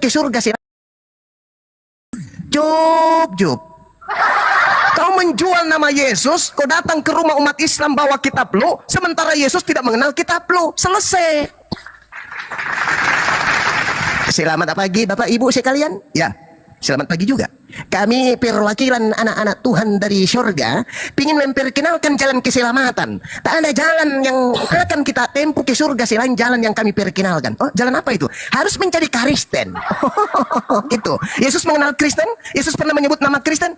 ke surga sih. Jub. Kau menjual nama Yesus, kau datang ke rumah umat Islam bawa kitab lu, sementara Yesus tidak mengenal kitab lu. Selesai. Selamat pagi Bapak Ibu sekalian. Ya, selamat pagi juga. Kami perwakilan anak-anak Tuhan dari surga ingin memperkenalkan jalan keselamatan. Tak ada jalan yang akan kita tempuh ke surga selain jalan yang kami perkenalkan. Oh, jalan apa itu? Harus menjadi Kristen. Itu. Yesus mengenal Kristen? Yesus pernah menyebut nama Kristen?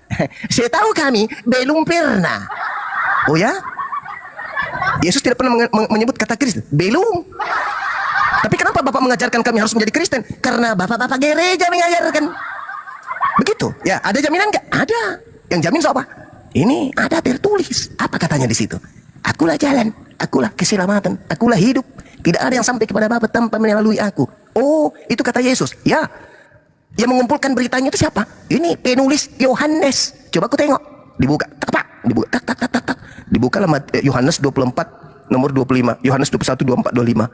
Saya tahu kami belum pernah. Oh ya? Yesus tidak pernah menyebut kata Kristen? Belum. Tapi kenapa Bapak mengajarkan kami harus menjadi Kristen? Karena Bapak-bapak gereja mengajarkan. Begitu, ya. Ada jaminan nggak? Ada. Yang jamin siapa? Ini ada tertulis. Apa katanya di situ? Akulah jalan, akulah keselamatan, akulah hidup. Tidak ada yang sampai kepada Bapa tanpa melalui aku. Oh, itu kata Yesus. Ya. Yang mengumpulkan beritanya itu siapa? Ini penulis Yohanes. Coba aku tengok. Dibuka. Tak. Dibuka. Tak. Dibuka lah Yohanes 24 nomor 25. Yohanes 21 24 25.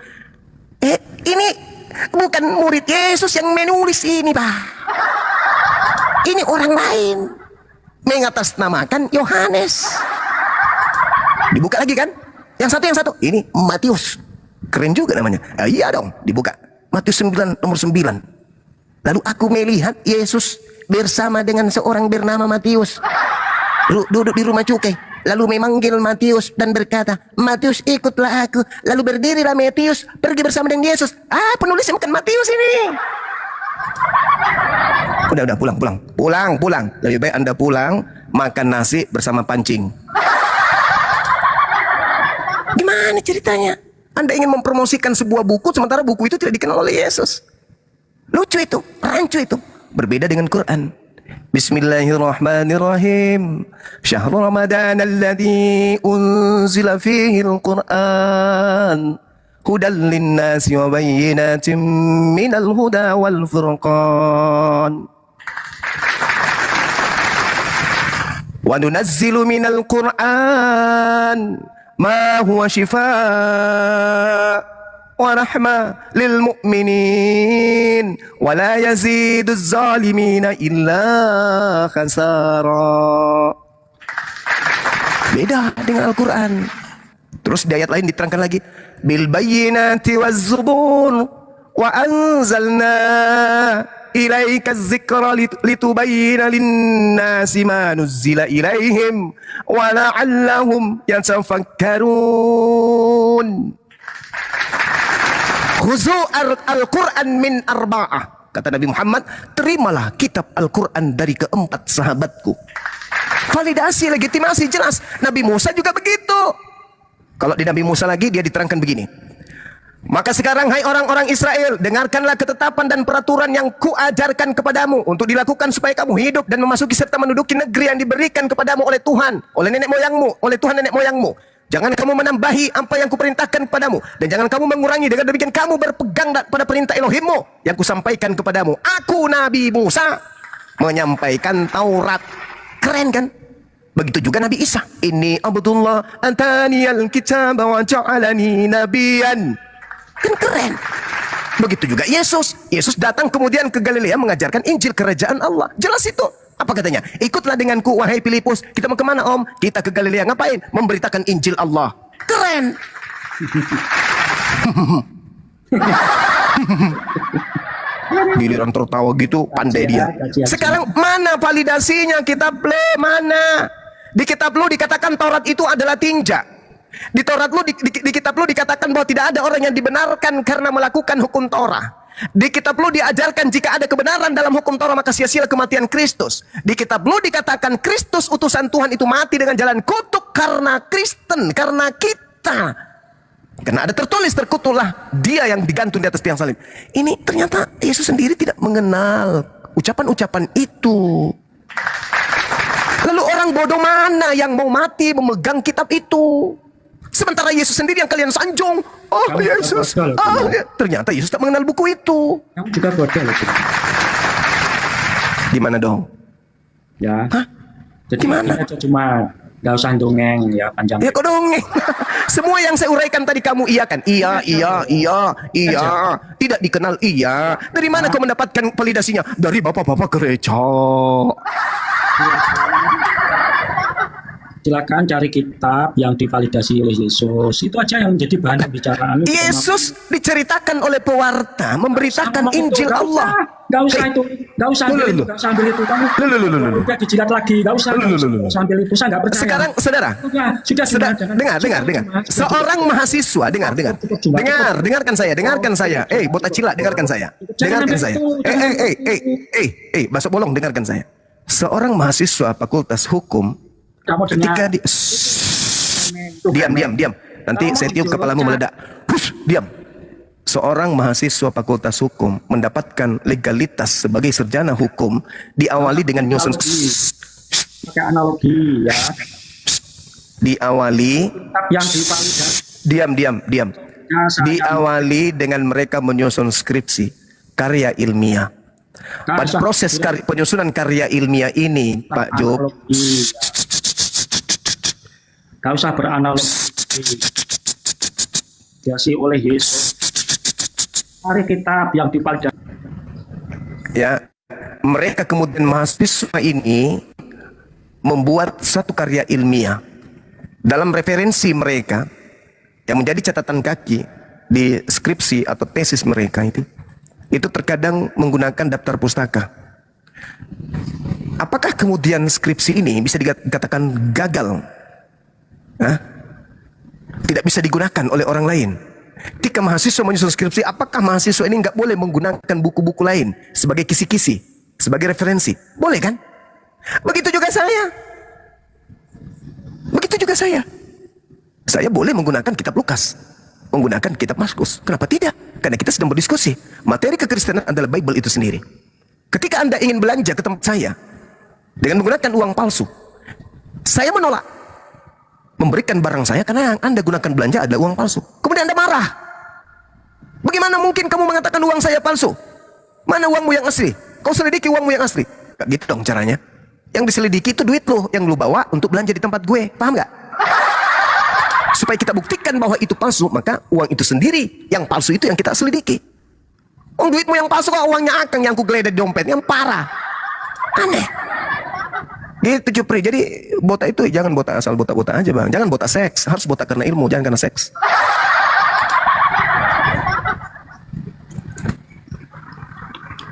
Ini bukan murid Yesus yang menulis ini, Pak. Ini orang lain mengatasnamakan Yohanes. Dibuka lagi kan? Yang satu. Ini Matius. Keren juga namanya. Iya dong, dibuka. Matius 9 nomor 9. Lalu aku melihat Yesus bersama dengan seorang bernama Matius. Duduk di rumah cukai. Lalu memanggil Matius dan berkata, Matius ikutlah aku. Lalu berdirilah Matius pergi bersama dengan Yesus. Penulisnya bukan Matius ini. Udah pulang. Lebih baik Anda pulang makan nasi bersama pancing. Gimana ceritanya? Anda ingin mempromosikan sebuah buku sementara buku itu tidak dikenal oleh Yesus. Lucu itu, rancu itu. Berbeda dengan Quran. Bismillahirrahmanirrahim. Syahrul Ramadan alladzi unzila fihi al-Qur'an. Hudan linnasi wa bayyinatin minal huda wal furqan. Wa nunazzilu minal Qur'an ma huwa shifaa wa rahmah lil mu'minin wa la yaziduz zalimina illa khasara. Beda dengan Al-Quran. Terus di ayat lain diterangkan lagi, bil bayyinati waz zubur wa anzalna ilaika dzikra litubayyana lin-nasi ma nuzzila ilaihim wa la'allahum yatafakkarun. Khuzu al-Quran min arba'ah. Kata Nabi Muhammad, terimalah kitab Al-Quran dari keempat sahabatku. Validasi, legitimasi jelas. Nabi Musa juga begitu. Kalau di Nabi Musa lagi dia diterangkan begini. Maka sekarang hai orang-orang Israel, dengarkanlah ketetapan dan peraturan yang kuajarkan kepadamu untuk dilakukan supaya kamu hidup dan memasuki serta menduduki negeri yang diberikan kepadamu oleh Tuhan, oleh nenek moyangmu, oleh Tuhan nenek moyangmu. Jangan kamu menambahi apa yang kuperintahkan kepadamu, dan jangan kamu mengurangi. Dengan demikian kamu berpegang pada perintah Elohimmu yang kusampaikan kepadamu. Aku Nabi Musa menyampaikan Taurat. Keren kan? Begitu juga Nabi Isa. Ini Abdullah antaniyal kitab wa ja'alani nabiyan. Kan keren. Begitu juga Yesus. Yesus datang kemudian ke Galilea mengajarkan Injil kerajaan Allah. Jelas itu. Apa katanya? Ikutlah denganku wahai Filipus. Kita mau kemana om? Kita ke Galilea. Ngapain? Memberitakan Injil Allah. Keren. Giliran tertawa gitu, pandai dia. Sekarang mana validasinya kitab lu? Mana? Di kitab lu dikatakan Taurat itu adalah tinja. Di Taurat lu, di kitab lu dikatakan bahwa tidak ada orang yang dibenarkan karena melakukan hukum Torah. Di kitab lu diajarkan jika ada kebenaran dalam hukum Torah maka sia-sia kematian Kristus. Di kitab lu dikatakan Kristus utusan Tuhan itu mati dengan jalan kutuk karena Kristen, karena kita. Karena ada tertulis, terkutuklah dia yang digantung di atas tiang salib. Ini ternyata Yesus sendiri tidak mengenal ucapan-ucapan itu. Lalu orang bodoh mana yang mau mati memegang kitab itu? Sementara Yesus sendiri yang kalian sanjung. Oh kamu Yesus. Ternyata Yesus tak mengenal buku itu. Kamu juga bodoh loh. Gimana dong? Ya. Hah? Jadi gimana? aja cuma Nggak usah dongeng ya, panjang. Ya kok dongeng. Semua yang saya uraikan tadi kamu iya kan? Iya. Tidak dikenal iya. Dari mana kau mendapatkan validasinya? Dari bapak-bapak gereja. Silakan cari kitab yang divalidasi oleh Yesus. Itu aja yang menjadi bahan pembicaraan. Yesus diceritakan oleh pewarta, memberitakan Injil Allah. Gak usah itu, gak usah ambil itu, gak usah ambil itu. Kamu udah dijilat lagi, gak usah ambil itu. Saya nggak percaya. Sekarang, saudara, sudah, dengar. Seorang mahasiswa, dengarkan saya. Botak cila, dengarkan saya. Basok bolong, dengarkan saya. Seorang mahasiswa Fakultas Hukum, ketika diam. Nanti saya tiup kepalamu meledak. Diam. Seorang mahasiswa Fakultas Hukum mendapatkan legalitas sebagai sarjana hukum diawali dengan nyusun pakai analogi ya. Diawali yang divalidasi. Diam. Diawali dengan mereka menyusun skripsi karya ilmiah. Pada proses penyusunan karya ilmiah ini, Pak Job, gak usah beranalogi. Diasi oleh Yesus. Cari kitab yang divalidasi. Ya, mereka kemudian mahasiswa ini membuat satu karya ilmiah dalam referensi mereka yang menjadi catatan kaki di skripsi atau tesis mereka itu terkadang menggunakan daftar pustaka. Apakah kemudian skripsi ini bisa dikatakan gagal? Tidak bisa digunakan oleh orang lain. Ketika mahasiswa menyusun skripsi, apakah mahasiswa ini nggak boleh menggunakan buku-buku lain sebagai kisi-kisi, sebagai referensi? Boleh kan? Begitu juga saya. Saya boleh menggunakan kitab Lukas, menggunakan kitab Mazmur. Kenapa tidak? Karena kita sedang berdiskusi. Materi kekristenan adalah Bible itu sendiri. Ketika Anda ingin belanja ke tempat saya dengan menggunakan uang palsu, saya menolak memberikan barang saya karena yang Anda gunakan belanja adalah uang palsu. Kemudian Anda marah. Bagaimana mungkin kamu mengatakan uang saya palsu? Mana uangmu yang asli? Kau selidiki uangmu yang asli. Gak gitu dong caranya. Yang diselidiki itu duit lo yang lo bawa untuk belanja di tempat gue. Paham gak? Supaya kita buktikan bahwa itu palsu, maka uang itu sendiri yang palsu itu yang kita selidiki. Duitmu yang palsu kok uangnya Akang yang ku geledah di dompet, yang parah. Aneh. Gitu Jupri. Jadi botak itu jangan botak asal botak-botak aja bang. Jangan botak seks. Harus botak karena ilmu, jangan karena seks.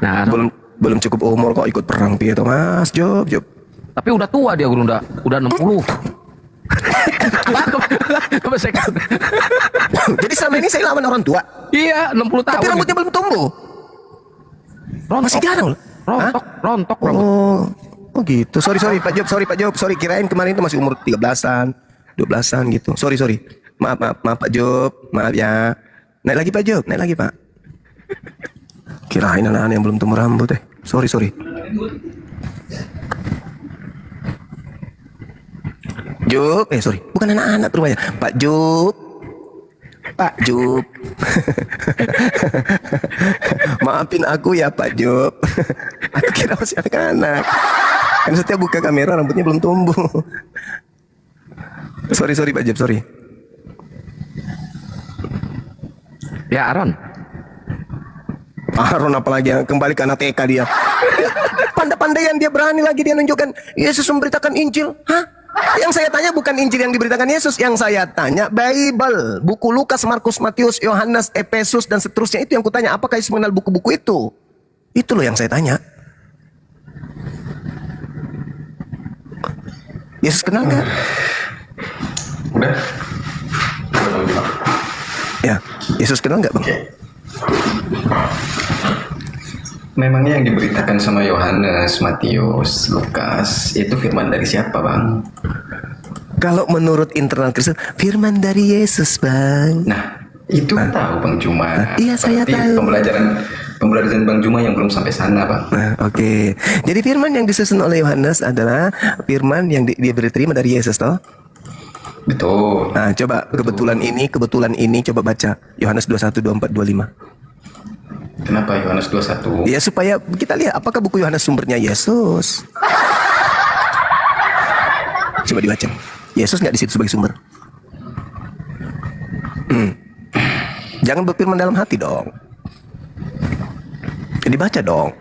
Nah, belum cukup umur kok ikut perang piye toh Mas Job. Tapi udah tua dia udah 60. Jadi selama ini saya lawan orang tua. Iya, 60 tahun. Tapi rambutnya belum tumbuh. Masih jarang loh. Rontok. Oh gitu. Sorry Pak Job. Sorry, kirain kemarin itu masih umur 13-an, 12-an gitu. Sorry. Maaf Pak Job. Maaf ya. Naik lagi Pak Job, naik lagi Pak. Kirain anak-anak yang belum tumbuh rambut Sorry. Job, sorry. Bukan anak-anak rupanya. Pak Job. Maafin aku ya Pak Job. Aku kira masih anak-anak. Kan setiap buka kamera rambutnya belum tumbuh. Sorry Pak Job, sorry. Ya Aaron apalagi kembali ke anak TK dia. Pandai-pandaian dia berani lagi dia nunjukkan Yesus memberitakan Injil. Hah? Yang saya tanya bukan Injil yang diberitakan Yesus, yang saya tanya Bible, buku Lukas, Markus, Matius, Yohanes, Efesus dan seterusnya. Itu yang kutanya, apakah Yesus mengenal buku-buku itu? Itu loh yang saya tanya. Yesus kenal nggak? Udah. Ya, Yesus kenal nggak bang? Memangnya yang diberitakan sama Yohanes, Matius, Lukas itu firman dari siapa bang? Kalau menurut internal Kristen, firman dari Yesus bang. Nah itu tahu Bang Juma. Iya saya tahu. Pembelajaran Bang Juma yang belum sampai sana bang. Nah oke. Jadi firman yang disusun oleh Yohanes adalah firman yang dia diterima dari Yesus toh? Betul. Nah coba kebetulan ini coba baca Yohanes 21, 24, 25. Kenapa Yohanes 21? Ya supaya kita lihat apakah buku Yohanes sumbernya Yesus. Coba dibaca. Yesus nggak di situ sebagai sumber. Jangan berfirman dalam hati dong. Dibaca dong.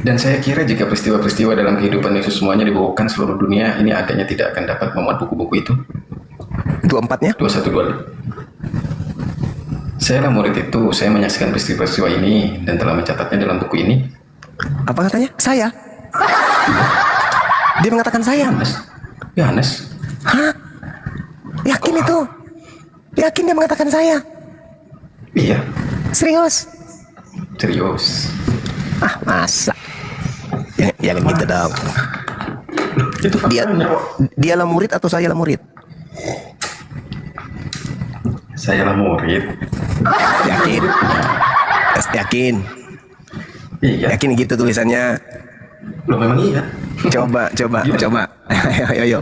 Dan saya kira jika peristiwa-peristiwa dalam kehidupan Yesus semuanya dibawakan seluruh dunia, ini adanya tidak akan dapat memuat buku-buku itu. 24-nya? 2125. Saya lah murid itu, saya menyaksikan peristiwa-peristiwa ini dan telah mencatatnya dalam buku ini. Apa katanya? Saya. Dia mengatakan saya. Yohanes. Hah? Yakin itu? Yakin dia mengatakan saya? Iya, Serius? serius. Ah, masa? Jangan gitu dong. Itu Dia, faktanya kok. dialah murid atau saya lah murid? Saya lah murid. Yakin? Yakin? Iya. Yakin gitu tulisannya? Loh memang iya. Coba. Ayo.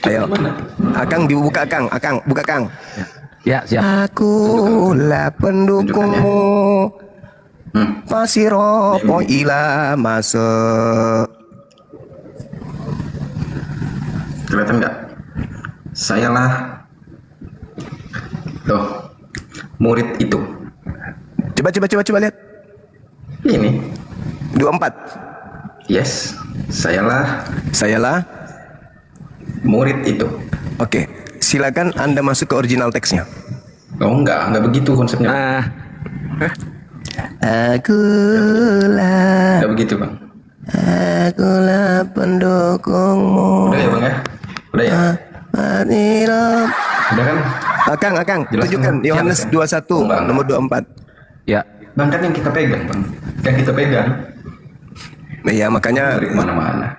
Gimana? Akang dibuka Akang, buka Kang. Ya, siap. Akulah pendukungmu, pasiropo ila masuk. Kelihatan nggak? Saya lah. Loh, murid itu. Coba lihat. Ini. 24. Yes, sayalah Sayalah. murid itu. Oke, silakan Anda masuk ke original teksnya. Oh enggak begitu konsepnya. Nah, Akulah Enggak begitu bang. pendukungmu. Udah ya bang ya? Udah ya? Pasiropo. Udah kan? Akang, Jelas, tunjukkan Bang. Yohanes Jelas, ya? 21 Enggak. nomor 24. ya. Bang kan yang kita pegang bang. Yang kita pegang. Iya, makanya Dari mana-mana.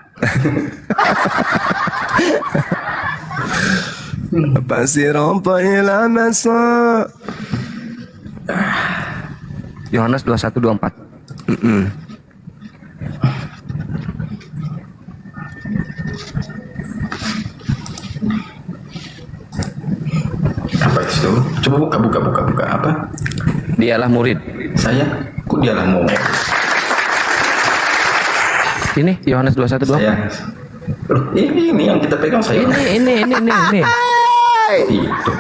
pasiropo ila masuk. Yohanes 21:24. Apa itu? Coba buka. Apa? Dialah murid. Saya? Kok dialah murid? Ini Yohanes 21:24. Saya. Loh, ini yang kita pegang saya. Ini. Itu.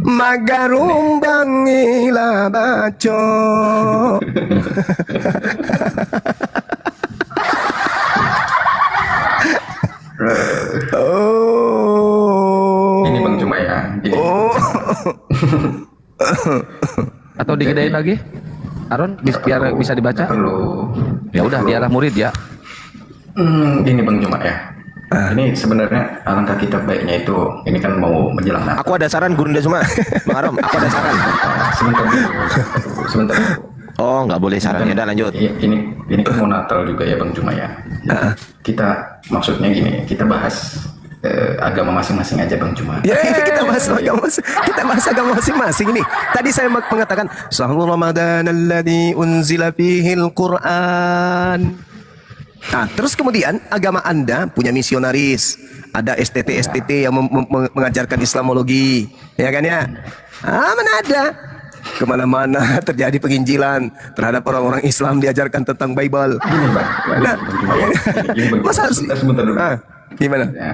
Magarumbang ila baco. Oh. Ini bang cuma ya. Gini. Oh. Atau digedein lagi? Aron, biar bisa dibaca. Perlu. Ya udah, dialah murid ya. Gini bang cuma ya. Ini sebenarnya alangkah kita baiknya itu, ini kan mau menjelang Natal. Aku ada saran Gurunda Cuma. Bang Arom, aku ada saran. Sebentar dulu. Sebentar dulu. Oh, nggak boleh saran. Ya udah lanjut. Ini kan mau Natal juga ya bang cuma ya. Kita maksudnya gini, kita bahas agama masing-masing aja bang cuma. Ya, kita bahas agama masing-masing ini. Tadi saya mengatakan Syahrul Ramadan alladzi unzila fihil Qur'an. Nah, terus kemudian agama Anda punya misionaris, ada STT yang mengajarkan Islamologi, ya kan ya? Mana ada? Kemana-mana terjadi penginjilan terhadap orang-orang Islam, diajarkan tentang Bible. Gini bang, Nah, gini bang. masa harus Sebentar dulu. gimana? Ya,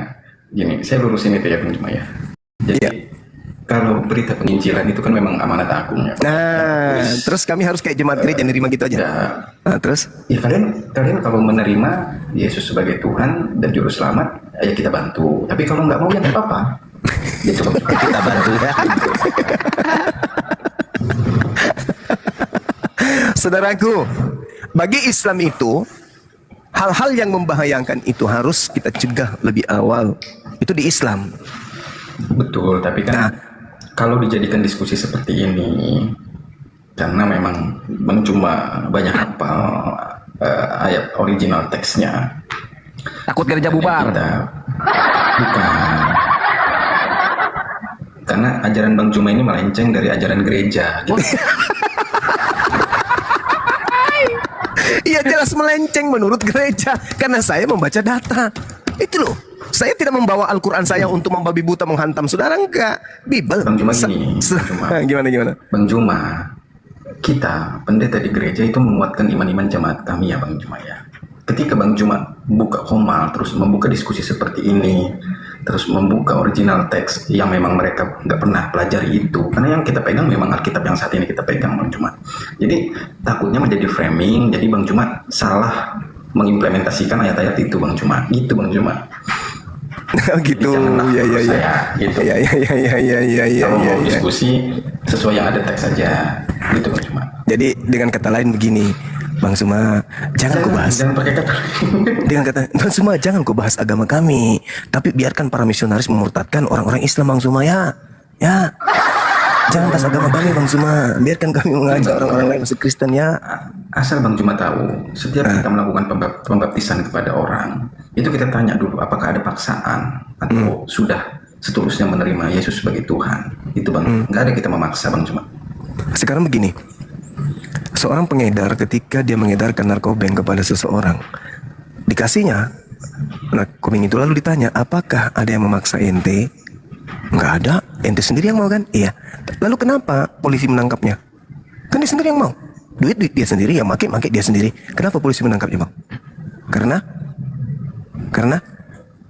gini, saya lurusin itu ya bang cuma ya. Jadi Iya. kalau berita penginjilan itu kan memang amanat agung ya. Nah, terus kami harus kayak jemaat gereja nerima gitu aja. Ya, Nah, terus ya kalian kalau menerima Yesus sebagai Tuhan dan Juru Selamat, ya kita bantu. Tapi kalau nggak mau ya nggak apa-apa. Gitu Bang. kita bantu ya. Saudaraku, bagi Islam itu hal-hal yang membahayakan itu harus kita cegah lebih awal. Itu di Islam. Betul, tapi kan kalau dijadikan diskusi seperti ini, karena memang Bang cuma banyak hafal ayat original teksnya. Takut gereja bubar. Bukan. Karena ajaran Bang Cuma ini melenceng dari ajaran gereja. Gitu. Iya, jelas melenceng menurut gereja karena saya membaca data. Itu loh. Saya tidak membawa Al-Quran saya untuk membabi buta menghantam saudara, enggak. Bible. Bang Cuma gini, Gimana? Bang Cuma, kita pendeta di gereja itu menguatkan iman-iman jemaat kami ya Bang Cuma ya. ketika Bang Juma buka Komal, terus membuka diskusi seperti ini, terus membuka original teks yang memang mereka nggak pernah pelajari itu, karena yang kita pegang memang Alkitab yang saat ini kita pegang, Bang Juma. Jadi takutnya menjadi framing, jadi Bang Juma salah mengimplementasikan ayat-ayat itu, Bang Juma. Gitu, Bang Juma. Gitu. Ya, gitu. Kalau mau Ya. diskusi sesuai yang ada teks saja, gitu, Bang Juma. Jadi dengan kata lain begini, Bang Suma, jangan kau bahas. Jangan pakai kata. Dengan kata, Bang Suma, jangan kau bahas agama kami, tapi biarkan para misionaris memurtadkan orang-orang Islam, Bang Suma, ya. Ya. Jangan bahas agama kami, Bang Suma. Biarkan kami mengajak orang-orang lain masuk Kristen, ya. Asal Bang Juma tahu, setiap kita melakukan pembaptisan kepada orang, itu kita tanya dulu apakah ada paksaan atau sudah setulusnya menerima Yesus sebagai Tuhan. Itu Bang, nggak ada kita memaksa, Bang Juma. Sekarang begini, seorang pengedar ketika dia mengedarkan narkobeng kepada seseorang, dikasihnya narkobeng itu, lalu ditanya, apakah ada yang memaksa ente? Nggak ada, ente sendiri yang mau kan? Iya. Lalu kenapa polisi menangkapnya? Kan dia sendiri yang mau. Duit dia sendiri, yang make dia sendiri. Kenapa polisi menangkapnya, Bang? Karena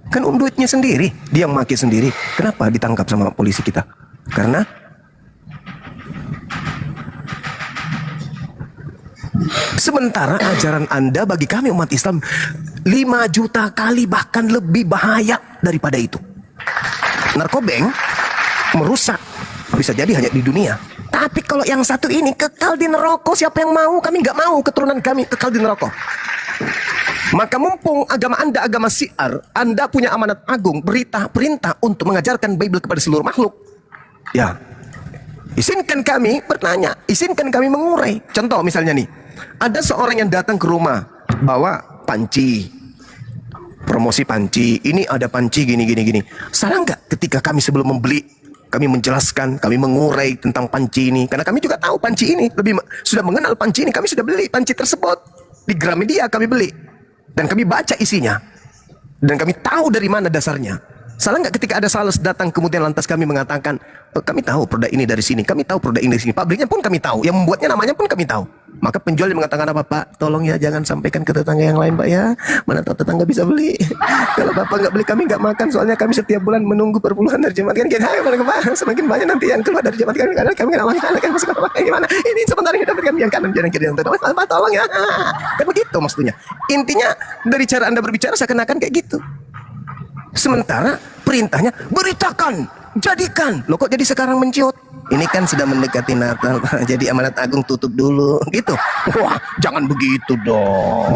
kan duitnya sendiri, dia yang make sendiri. Kenapa ditangkap sama polisi kita? Karena sementara ajaran Anda bagi kami umat Islam 5 juta kali bahkan lebih bahaya daripada itu. Narkobeng merusak, bisa jadi hanya di dunia. Tapi kalau yang satu ini kekal di neraka, siapa yang mau? Kami nggak mau keturunan kami kekal di neraka. Maka mumpung agama Anda agama syiar, Anda punya amanat agung, perintah untuk mengajarkan Bible kepada seluruh makhluk. Ya, izinkan kami bertanya, izinkan kami mengurai. Contoh misalnya nih, ada seorang yang datang ke rumah bawa panci, promosi panci, ini ada panci gini. Salah nggak ketika kami sebelum membeli, kami menjelaskan, kami mengurai tentang panci ini, karena kami juga tahu panci ini, sudah mengenal panci ini, kami sudah beli panci tersebut di Gramedia, kami beli dan kami baca isinya dan kami tahu dari mana dasarnya. Salah nggak ketika ada sales datang kemudian lantas kami mengatakan, kami tahu produk ini dari sini, kami tahu produk ini dari sini, pabriknya pun kami tahu, yang membuatnya namanya pun kami tahu. Maka penjual mengatakan apa, Pak? Tolong ya jangan sampaikan ke tetangga yang lain, Pak ya. Mana tahu tetangga bisa beli. Kalau Bapak nggak beli, kami nggak makan. Soalnya kami setiap bulan menunggu perpuluhan dari jemaat kan. Semakin banyak nanti yang keluar dari jemaat kami. Karena kami nggak makan. Kami masih gimana? Ini sebentar ini dapat kami yang kanan, jangan kiri, yang Pak tolong ya. Kan begitu maksudnya. Intinya dari cara Anda berbicara seakan-akan kayak gitu. Sementara perintahnya beritakan, jadikan. Loh kok jadi sekarang menciut? Ini kan sudah mendekati Natal, jadi amanat agung tutup dulu, gitu. Wah, jangan begitu dong.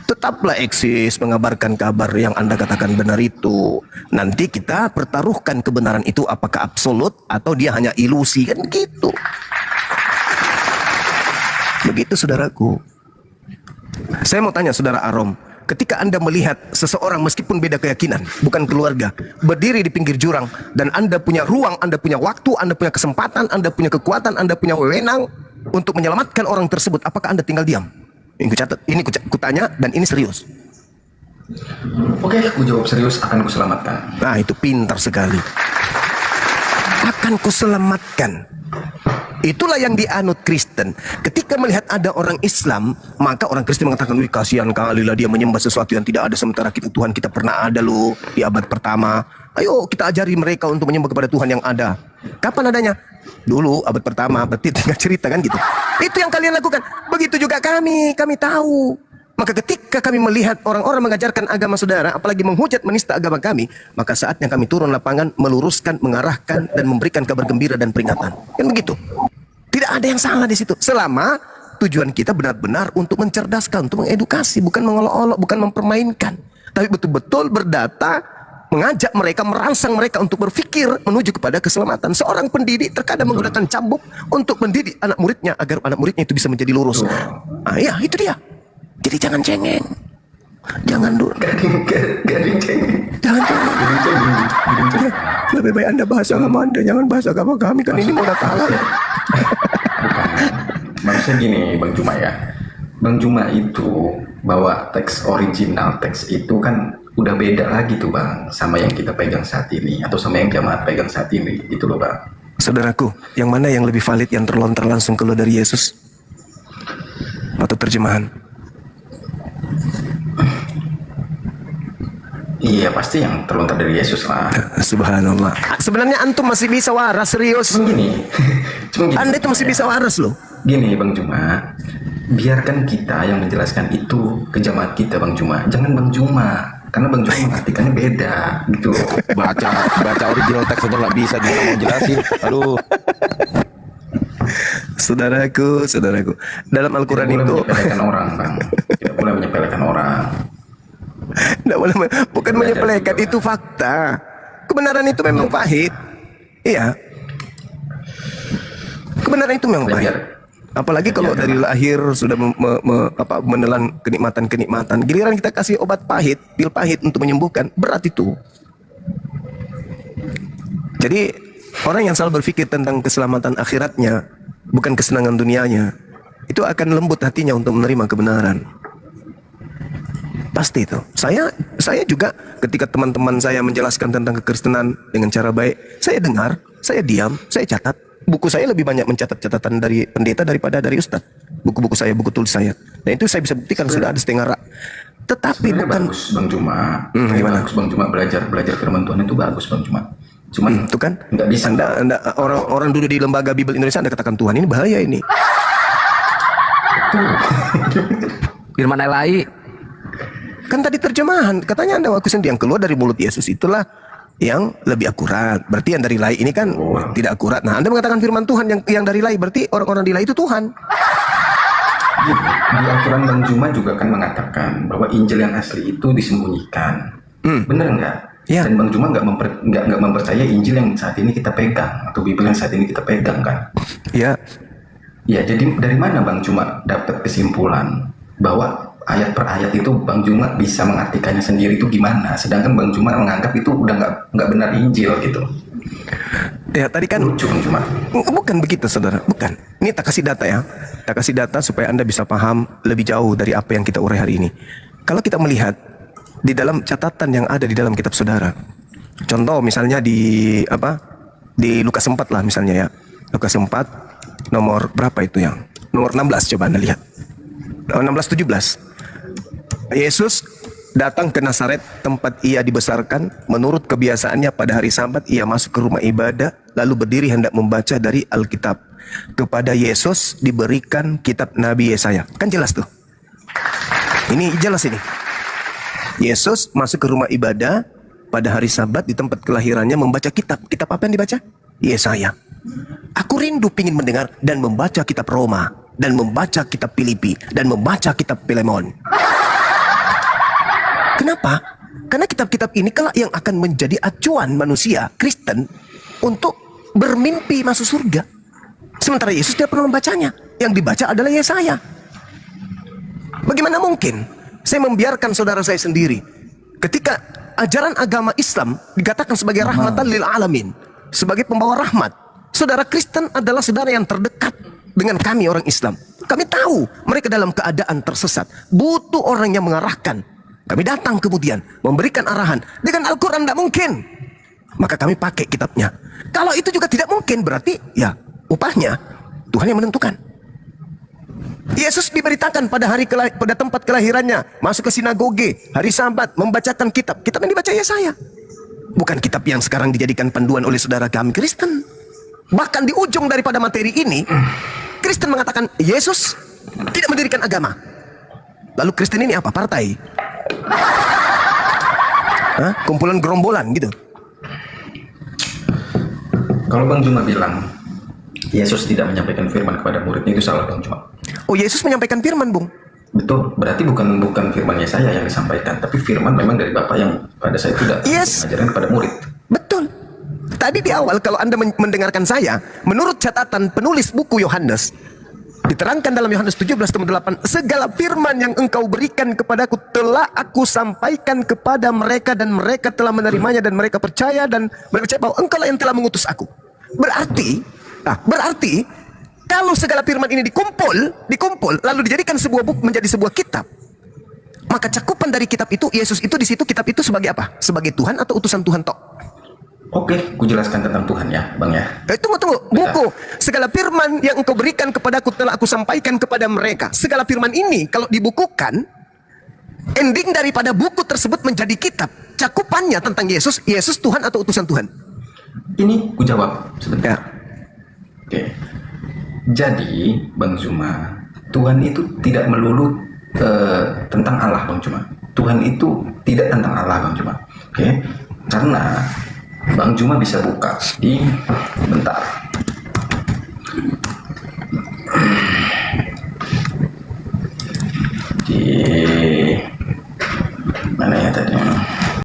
Tetaplah eksis mengabarkan kabar yang Anda katakan benar itu. Nanti kita pertaruhkan kebenaran itu apakah absolut atau dia hanya ilusi, kan gitu. Begitu saudaraku. Saya mau tanya saudara Arom, ketika Anda melihat seseorang meskipun beda keyakinan, bukan keluarga, berdiri di pinggir jurang, dan Anda punya ruang, Anda punya waktu, Anda punya kesempatan, Anda punya kekuatan, Anda punya wewenang untuk menyelamatkan orang tersebut, apakah Anda tinggal diam? Ini kucatat, ini kutanya, dan ini serius. Oke, aku jawab serius, akan kuselamatkan. Nah, itu pintar sekali. Akan kuselamatkan. Itulah yang dianut Kristen. Ketika melihat ada orang Islam, maka orang Kristen mengatakan, wih kasihan kali lah dia menyembah sesuatu yang tidak ada, sementara kita Tuhan kita pernah ada loh di abad pertama. Ayo kita ajari mereka untuk menyembah kepada Tuhan yang ada. Kapan adanya? Dulu abad pertama, berarti tinggal cerita kan gitu. Itu yang kalian lakukan. Begitu juga kami tahu. Maka ketika kami melihat orang-orang mengajarkan agama saudara, apalagi menghujat menista agama kami, maka saatnya kami turun lapangan, meluruskan, mengarahkan, dan memberikan kabar gembira dan peringatan. Kan begitu. Tidak ada yang salah di situ. Selama tujuan kita benar-benar untuk mencerdaskan, untuk mengedukasi, bukan mengolok-olok, bukan mempermainkan. Tapi betul-betul berdata, mengajak mereka, merangsang mereka untuk berpikir menuju kepada keselamatan. Seorang pendidik terkadang menggunakan cambuk untuk mendidik anak muridnya agar anak muridnya itu bisa menjadi lurus. Ah ya, itu dia. Jadi jangan cengeng. Jangan dulu. Gading cengeng. Jangan cengeng. Lebih baik Anda bahas agama Anda, jangan bahas agama kami, kan ini mau Natalan. Maksudnya gini, Bang Juma ya. Bang Juma itu bawa teks original, teks itu kan udah beda lagi tuh Bang, sama yang kita pegang saat ini, atau sama yang jamaat pegang saat ini, itu loh Bang. Saudaraku, yang mana yang lebih valid, yang terlontar langsung keluar dari Yesus atau terjemahan? Iya pasti yang terlontar dari Yesus lah. Subhanallah. Sebenarnya antum masih bisa waras, serius. Cuma gini, Anda itu masih bisa waras loh. Gini Bang Juma, biarkan kita yang menjelaskan itu ke jamaah kita Bang Juma. Jangan Bang Juma, karena Bang Juma mengartikannya beda gitu. Baca original teks aja nggak bisa juga mau jelasin. Aduh. Saudaraku, dalam Al-Quran Tidak boleh itu menyepelekan orang Bang. Tidak boleh menyepelekan orang. tidak boleh, bukan menyepelekan, itu fakta. Kebenaran itu memang pahit. Iya. Kebenaran itu memang pahit. Apalagi kalau dari lahir sudah menelan kenikmatan-kenikmatan. Giliran kita kasih obat pahit, pil pahit untuk menyembuhkan, berat itu. Jadi orang yang selalu berpikir tentang keselamatan akhiratnya, bukan kesenangan dunianya, itu akan lembut hatinya untuk menerima kebenaran. Pasti itu. Saya juga ketika teman-teman saya menjelaskan tentang kekristenan dengan cara baik, saya dengar, saya diam, saya catat. Buku saya lebih banyak mencatat catatan dari pendeta daripada dari ustadz. Buku-buku saya, buku tulis saya. Dan itu saya bisa buktikan sudah ada setengah rak. Tetapi Sebenarnya bukan bagus Bang Juma. gimana? Bagus Bang Juma, belajar firman Tuhan itu bagus Bang Juma. Cuman Itu kan nggak bisa. Anda orang duduk di lembaga Bible Indonesia, Anda katakan Tuhan, ini bahaya ini. Firman Elai. Kan tadi terjemahan, katanya Anda waktu sendiri yang keluar dari mulut Yesus itulah yang lebih akurat. Berarti yang dari lai ini kan tidak akurat. Nah, Anda mengatakan firman Tuhan yang dari lai, berarti orang-orang di lai itu Tuhan. Di aturan Bang Juma juga kan mengatakan bahwa Injil yang asli itu disembunyikan. Bener nggak? Ya. Dan Bang Juma nggak mempercaya Injil yang saat ini kita pegang atau Bible yang saat ini kita pegang kan? Ya, Ya, jadi dari mana Bang Juma dapat kesimpulan bahwa ayat per ayat itu Bang Juma bisa mengartikannya sendiri itu gimana? Sedangkan Bang Juma menganggap itu udah nggak benar Injil gitu. ya tadi kan Lucu Bang Juma. bukan begitu, saudara. Bukan. Ini tak kasih data ya. Tak kasih data supaya Anda bisa paham lebih jauh dari apa yang kita urai hari ini. Kalau kita melihat di dalam catatan yang ada di dalam kitab saudara. Contoh misalnya di Lukas 4 lah misalnya ya. Lukas 4 nomor berapa itu yang? Nomor 16 coba Anda lihat. 16-17. Yesus datang ke Nazaret tempat ia dibesarkan. Menurut kebiasaannya pada hari Sabat ia masuk ke rumah ibadah lalu berdiri hendak membaca dari Alkitab. Kepada Yesus diberikan kitab Nabi Yesaya. Kan jelas tuh. Ini jelas ini. Yesus masuk ke rumah ibadah pada hari Sabat di tempat kelahirannya membaca kitab. Kitab apa yang dibaca? Yesaya. Aku rindu pingin mendengar dan membaca kitab Roma, dan membaca kitab Filipi, dan membaca kitab Filemon. Kenapa? Karena kitab-kitab ini kelak yang akan menjadi acuan manusia Kristen untuk bermimpi masuk surga. Sementara Yesus tidak pernah membacanya. Yang dibaca adalah Yesaya. Bagaimana mungkin saya membiarkan saudara saya sendiri ketika ajaran agama Islam dikatakan sebagai rahmatan lil alamin, sebagai pembawa rahmat. Saudara Kristen adalah saudara yang terdekat dengan kami orang Islam. Kami tahu mereka dalam keadaan tersesat, butuh orang yang mengarahkan. Kami datang kemudian memberikan arahan. Dengan Al-Quran tidak mungkin, maka kami pakai kitabnya. Kalau itu juga tidak mungkin, berarti ya upahnya Tuhan yang menentukan. Yesus diberitakan pada tempat kelahirannya, masuk ke sinagoge, hari Sabat, membacakan kitab. Kitab yang dibaca Yesaya, bukan kitab yang sekarang dijadikan panduan oleh saudara kami Kristen. Bahkan di ujung daripada materi ini, Kristen mengatakan Yesus tidak mendirikan agama. Lalu Kristen ini apa? Partai? Kumpulan gerombolan gitu. Kalau Bang Juma bilang Yesus tidak menyampaikan firman kepada muridnya, itu salah Bang Juma. Oh, Yesus menyampaikan firman, Bung. Betul, berarti bukan firmannya saya yang disampaikan, tapi firman memang dari Bapak yang pada saya tidak mengajarkan kepada murid. Betul. Tadi di awal kalau Anda mendengarkan saya, menurut catatan penulis buku Yohanes, diterangkan dalam Yohanes 17:8, segala firman yang engkau berikan kepadaku telah aku sampaikan kepada mereka dan mereka telah menerimanya dan mereka percaya dan mereka percaya bahwa engkau lah yang telah mengutus aku. Berarti kalau segala firman ini dikumpul lalu dijadikan sebuah buku menjadi sebuah kitab, maka cakupan dari kitab itu, Yesus itu di situ, kitab itu sebagai apa? Sebagai Tuhan atau utusan Tuhan tok? Oke, ku jelaskan tentang Tuhan ya, Bang ya. Tunggu. Buku. Segala firman yang engkau berikan kepadaku telah aku sampaikan kepada mereka. Segala firman ini kalau dibukukan, ending daripada buku tersebut menjadi kitab. Cakupannya tentang Yesus, Yesus Tuhan atau utusan Tuhan? Ini ku jawab sebentar. Ya. Oke. Jadi, Bang Zuma, Tuhan itu tidak melulu tentang Allah, Bang Zuma. Tuhan itu tidak tentang Allah, Bang Zuma. Oke. Karena Bang Zuma bisa buka di bentar.